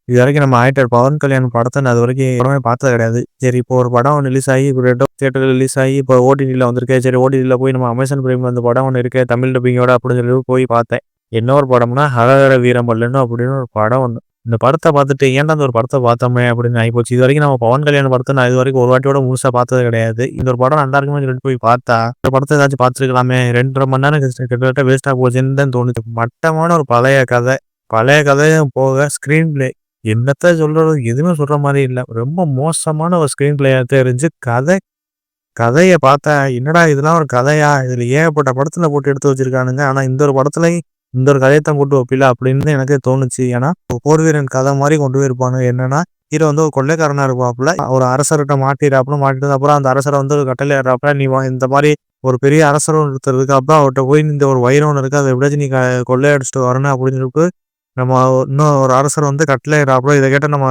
இதுவரைக்கும் நம்ம ஆக்டர் பவன் கல்யாண் படத்த நான் அதுவரைக்கும் படமே பார்த்தது கிடையாது. சரி இப்போ ஒரு படம் ஒண்ணு ரிலீஸ் ஆகி, இப்போ தியேட்டர்ல ரிலீஸ் ஆகி, இப்போ ஓடிடில வந்திருக்கு. சரி ஓடிடில போய் நம்ம அமேசான் பிரைம்ல அந்த படம் ஒண்ணு இருக்கு. தமிழ் டப்பிங்கோட அப்படின்னு சொல்லி போய் பார்த்தேன். என்ன ஒரு படம்னா, ஹரஹர வீரமல்லுன்னு அப்படின்னு ஒரு படம் ஒண்ணு. இந்த படத்த பார்த்துட்டு ஏன்டா இந்த ஒரு படத்த பார்த்தோமே அப்படின்னு ஆயிப்போச்சு. இதுவரைக்கும் நம்ம பவன் கல்யாண் படத்த நான் இதுவரைக்கும் ஒரு வாட்டியோட முழுசா பார்த்தது கிடையாது. இந்த ஒரு படம் நல்லா இருக்குமே சொல்லிட்டு போய் பார்த்தா, இந்த படத்த ஏதாச்சும் பார்த்துருக்கலாமே 2 1/2 மணி நேரம் கிட்டத்தட்ட வேஸ்ட்டா போச்சுன்னு தான் தோணுது. மட்டமான ஒரு பழைய கதை. பழைய கதையும் போக ஸ்க்ரீன் பிளே என்னத்த சொல்றது? எதுவுமே சொல்ற மாரி இல்ல. ரொம்ப மோசமான ஒரு ஸ்க்ரீன் பிளேயா தான் இருந்துச்சு. கதைய பார்த்தா, என்னடா இதெல்லாம் ஒரு கதையா? இதுல ஏகப்பட்ட படத்துல போட்டு எடுத்து வச்சிருக்கானுங்க. ஆனா இந்த ஒரு படத்துலயும் இந்த ஒரு கதையத்தான் போட்டு வைப்பில அப்படின்னு எனக்கே தோணுச்சு. ஏன்னா, போர் வீரன் கதை மாரி கொண்டு போயிருப்பானுங்க. என்னன்னா, ஹீரோ வந்து ஒரு கொள்ளைக்காரனா இருப்பாப்புல. ஒரு அரசர்கிட்ட மாட்டிறாப்புல. மாட்டினது அப்புறம் அந்த அரசர வந்து ஒரு கட்டளை ஏறுறாப்புல. நீ இந்த மாரி ஒரு பெரிய அரசர் ஒருத்தர் இருக்காப்புல. அவர்ட்ட போய் இந்த ஒரு வைரம் ஒண்ணு இருக்கு. அத எப்படியாச்சும் நீ கொள்ளையடிச்சுட்டு வரணும் அப்படின்னு சொல்லிட்டு நம்ம இன்னும் ஒரு அரசர் வந்து கட்டளையிடுறாப்புல. இத கேட்ட நம்ம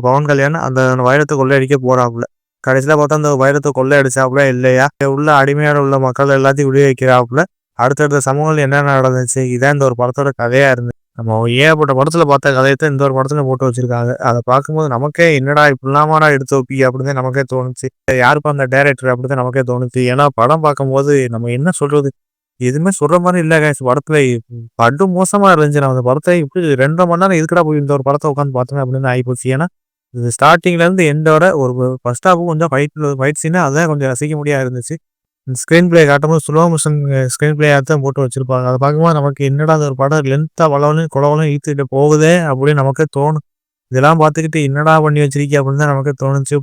பவன் கல்யாண் அந்த வைரத்த கொள்ளையடிக்க போறாப்புல. கடைசியில பார்த்தா அந்த வைரத்த கொள்ளையடிச்சாப்புல இல்லையா? உள்ள அடிமையான உள்ள மக்கள் எல்லாத்தையும் விடுவிக்க வைக்கிறாப்புல. அடுத்தடுத்த சமூகங்கள் என்னென்ன நடந்துச்சு? இதான் இந்த ஒரு படத்தோட கதையா இருந்துச்சு. நம்ம ஏகப்பட்ட படத்துல பார்த்த கதையத்தான் இந்த ஒரு படத்துல போட்டு வச்சிருக்காங்க. அத பார்க்கும்போது நமக்கே என்னடா இப்படிலாமாடா எடுத்து வைப்பீங்க அப்படின்னு தான் நமக்கே தோணுச்சு. யாருப்பா அந்த டைரக்டர் அப்படிதான் நமக்கே தோணுச்சு. ஏன்னா படம் பார்க்கும்போது நம்ம என்ன சொல்றது? எதுவுமே சொல்ற மாரி இல்ல கைஸ். படத்துல படு மோசமா இருந்துச்சு. நான் அந்த படத்த இப்படி 2 1/2 மணி நேரம் எதுக்குடா போய் இந்த ஒரு படத்த உட்காந்து பார்த்தோமே அப்படின்னு ஆயிப்போச்சு. ஏன்னா, இது ஸ்டார்ட்டிங்ல இருந்து எண்ட் வர ஒரு ஃபர்ஸ்ட் ஹாஃப் கொஞ்சம் ஃபைட் சீன் அதான் கொஞ்சம் ரசிக்க முடியா இருந்துச்சு. ஸ்க்ரீன் பிளே காட்டும்போது ஸ்லோ மோஷன் ஸ்க்ரீன் பிளேயா தான் போட்டு வச்சிருப்பாங்க. அத பார்க்கும்போது நமக்கு என்னடா இந்த ஒரு படம் லென்த்தா வளவலன்னு கொலவலன்னு இழுத்துக்கிட்டு போகுதே அப்படின்னு நமக்கே தோணும். இதெல்லாம் பார்த்துக்கிட்டு என்னடா பண்ணி வச்சிருக்கிய அப்படின்னு தான் நமக்கே தோணுச்சு.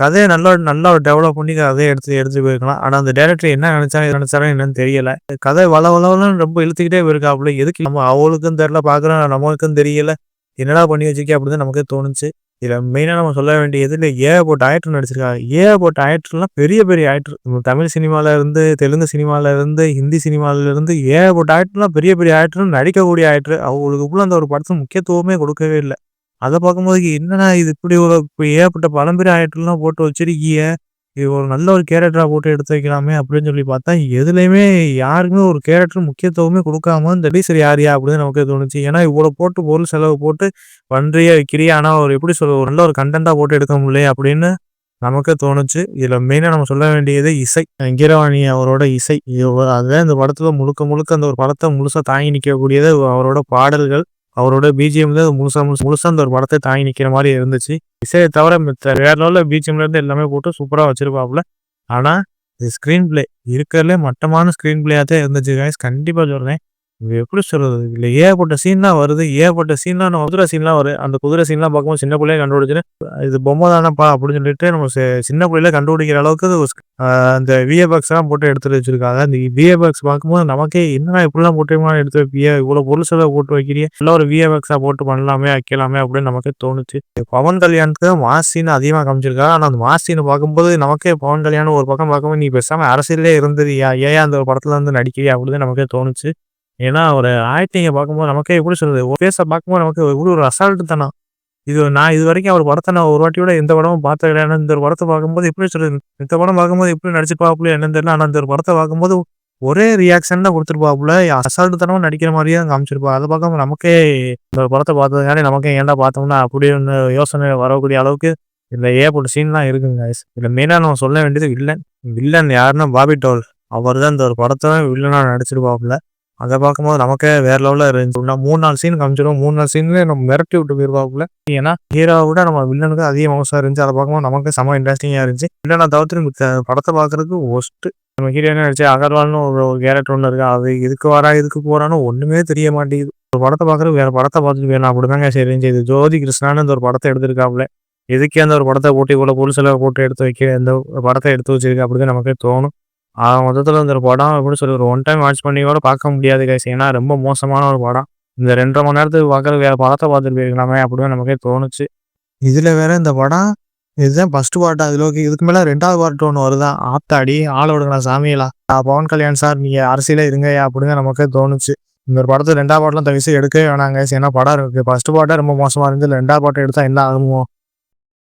கதைய நல்லா நல்லா டெவலப் பண்ணி கதைய எடுத்து போயிருக்கலாம். ஆனா அந்த டைரக்டர் என்ன நினைச்சாரோ என்னன்னு தெரியல. கதை வளவலன்னு ரொம்ப இழுத்துக்கிட்டே போயிருக்காப்புல. எதுக்கு நம்ம அவளுக்கும் தெரியல பார்க்குறோம் நமக்கும் தெரியல. என்னடா பண்ணி வச்சிருக்கிய அப்படின்னு நமக்கே தோணுச்சு. இதுல மெயினா நம்ம சொல்ல வேண்டியது இல்ல ஏகப்பட்ட ஆக்டர் நடிச்சிருக்காங்க. ஏகப்பட்ட ஆக்டர்லாம் பெரிய பெரிய ஆக்டர். தமிழ் சினிமால இருந்து, தெலுங்கு சினிமால இருந்து, ஹிந்தி சினிமால இருந்து ஏகப்பட்ட ஆக்டர்லாம் பெரிய பெரிய ஆக்டர் நடிக்கக்கூடிய ஆக்டர். அவங்களுக்கு அந்த ஒரு படத்துக்கு முக்கியத்துவமே கொடுக்கவே இல்ல. அத பார்க்கும்போது என்னடா இது இப்படி ஏகப்பட்ட பழம்பெரிய ஆக்டர்லாம் போட்டு வச்சிருக்கீய. இது ஒரு நல்ல ஒரு கேரக்டரா போட்டு எடுத்து வைக்கலாமே அப்படின்னு சொல்லி பார்த்தா, எதுலயுமே யாருக்குமே ஒரு கேரக்டர் முக்கியத்துவமே குடுக்காம இந்த டீசர் யாருயா அப்படின்னு நமக்கே தோணுச்சு. ஏன்னா இவ்வளோ போட்டு பொருள் செலவு போட்டு பண்றியா, வைக்கிறியா ஆனா ஒரு எப்படி சொல்ல ஒரு நல்ல ஒரு கன்டென்ட்டா போட்டு எடுக்க முடியலையே அப்படின்னு நமக்கே தோணுச்சு. இதுல மெயினா நம்ம சொல்ல வேண்டியது இசை. கீரவாணி அவரோட இசை. அதுதான் இந்த படத்துல முழுக்க முழுக்க அந்த ஒரு படத்த முழுசா தாங்கி நிற்கக்கூடியது அவரோட பாடல்கள். அவரோட பிஜிஎம் தான் முழுசா முழுசா அந்த ஒரு படத்த தாங்கி நிக்கிற மாரி இருந்துச்சு. இசைய தவிர வேற லெவல்ல பிஜிஎம்ல இருந்து எல்லாமே போட்டு சூப்பரா வச்சிருப்பாப்புல. ஆனா, இது ஸ்க்ரீன் பிளே இருக்கிறதுலயே மட்டமான ஸ்க்ரீன் பிளேயா தான் இருந்துச்சு காய்ஸ். கண்டிப்பா சொல்றேன். இது எப்படி சொல்றது? இதுல ஏகப்பட்ட சீன்லாம் வருது. ஏகப்பட்ட சீன்லாம் நம்ம குதிரை சீன்லாம் வரும். அந்த குதிரை சீன்லாம் பார்க்கும்போது சின்ன பிள்ளையே கண்டுபிடிச்சுட்டு, இது பொம்மை தானப்பா அப்படின்னு சொல்லிட்டு நம்ம சின்ன பிள்ளையில கண்டுபிடிக்கிற அளவுக்கு அந்த விஎஃப்எக்ஸ்லாம் போட்டு எடுத்து வச்சிருக்காங்க. அந்த விஎஃப்எக்ஸ் பார்க்கும்போது நமக்கே என்னடா இப்படிலாம் போட்டு எடுத்து வைப்பிய? இவ்வளோ பொருள் செலவு போட்டு வைக்கிறிய? நல்ல ஒரு விஎஃப்எக்ஸா போட்டு பண்ணலாமே, வைக்கலாமே அப்படின்னு நமக்கே தோணுச்சு. பவன் கல்யாணுக்கு மாஸ் சீன் அதிகமா காமிச்சிருக்காங்க. ஆனா அந்த மாஸ் சீன் பார்க்கும்போது நமக்கே பவன் கல்யாணம் ஒரு பக்கம் பார்க்கும்போது நீ பேசாம அரசியலே இருந்துறியா? ஏன் அந்த ஒரு படத்துல வந்து நடிக்கிறியா? அப்படின்னு நமக்கே தோணுச்சு. ஏன்னா, ஒரு ஆக்டிங்க பார்க்கும்போது நமக்கே எப்படி சொல்றது? ஒரு ஃபேஸ பார்க்கும்போது நமக்கு எப்படி ஒரு அசால்ட்டு தனம். நான் இதுவரைக்கும் அவர் படத்த நான் ஒரு வாட்டி கூட எந்த படமும் பார்த்தது கிடையாது. இந்த ஒரு படத்த பார்க்கும்போது எப்படி சொல்றது? இந்த படம் பார்க்கும்போது எப்படி நடிச்சிருப்பாப்புல என்னன்னு தெரியல. ஆனா இந்த ஒரு படத்த பார்க்கும்போது ஒரே ரியாக்ஷன் தான் குடுத்துருப்பாப்புல. அசால்ட்டு தனமா நடிக்கிற மாரியே தான் காமிச்சிருப்பா. அத பார்க்கும்போது நமக்கே இந்த ஒரு படத்த பார்த்ததுனாலே நமக்கே ஏன்டா பார்த்தோம்னா அப்படின்னு யோசனை வரக்கூடிய அளவுக்கு இதுல ஏகப்பட்ட சீன்லாம் இருக்குங்க காய்ஸ். இதுல மெயினா நம்ம சொல்ல வேண்டியது வில்லன். வில்லன் யாருன்னா பாபி டோல். அவர் தான் இந்த ஒரு படத்த வில்லனா நடிச்சிருப்பாப்புல. அத பார்க்கும்போது நமக்கே வேற லெவல்ல இருந்துச்சு. 3, 4 சீன் காமிச்சிரும். 3, 4 சீன்லயே நம்ம மிரட்டி விட்டு போயிருவாப்புல. ஏன்னா, ஹீரோவ விட நம்ம வில்லனுக்கு அதிக மவுசா இருந்துச்சு. அத பார்க்கும்போது நமக்கு செம இன்ட்ரஸ்டிங்கா இருந்துச்சு. வில்லன தவிர்த்து மித்த படத்த பார்க்கறதுக்கு ஒர்ஸ்ட். நம்ம ஹீரோ என்ன நடிச்ச அகர்வால்னு ஒரு கேரக்டர் ஒண்ணு இருக்கு. அது இதுக்கு வரா, இதுக்கு போறான்னு ஒண்ணுமே தெரிய மாட்டேங்குது. ஒரு படத்த பார்க்கறதுக்கு வேற படத்த பார்த்துட்டு போயிடலாம் அப்படிதாங்க சரி இருந்துச்சு. இது ஜோதி கிருஷ்ணான்னு இந்த ஒரு படத்த எடுத்திருக்காப்புல. எதுக்கே அந்த ஒரு படத்த போட்டு இவ்வளோ பொருள் செலவு போட்டு எடுத்து வைக்க இந்த படத்த எடுத்து வச்சிருக்கு அப்படிதான் நமக்கே தோணும். மொத்தத்துல இந்த படம் எப்படி சொல்றது? ஒரு ஒன் டைம் வாட்ச் பண்ணி கூட பார்க்க முடியாது கைஸ். ஏன்னா ரொம்ப மோசமான ஒரு படம். இந்த 2 1/2 மணி நேரத்துக்கு பார்க்கறதுக்கு வேற படத்த பார்த்துட்டு போயிருக்கலாமே அப்படின்னு நமக்கே தோணுச்சு. இதுல வேற இந்த படம் இதுதான் ஃபர்ஸ்ட் பார்ட்டா? இதுக்கு மேல 2வது பார்ட் ஒண்ணு வருதாம். ஆத்தாடி ஆள விடுங்கடா சாமிகளா! பவன் கல்யாண் சார் நீங்க அரசியலே இருங்கய்யா அப்படின்னு நமக்கே தோணுச்சு. இந்த ஒரு படத்த 2வது பார்ட்லாம் தயவுசெய்து எடுக்கவே வேணாம் கைஸ். ஏன்னா படம் இருக்கு. ஃபர்ஸ்ட் பார்ட்டே ரொம்ப மோசமா இருந்துச்சு. 2வது பார்ட் எடுத்தா என்ன ஆகுமோ?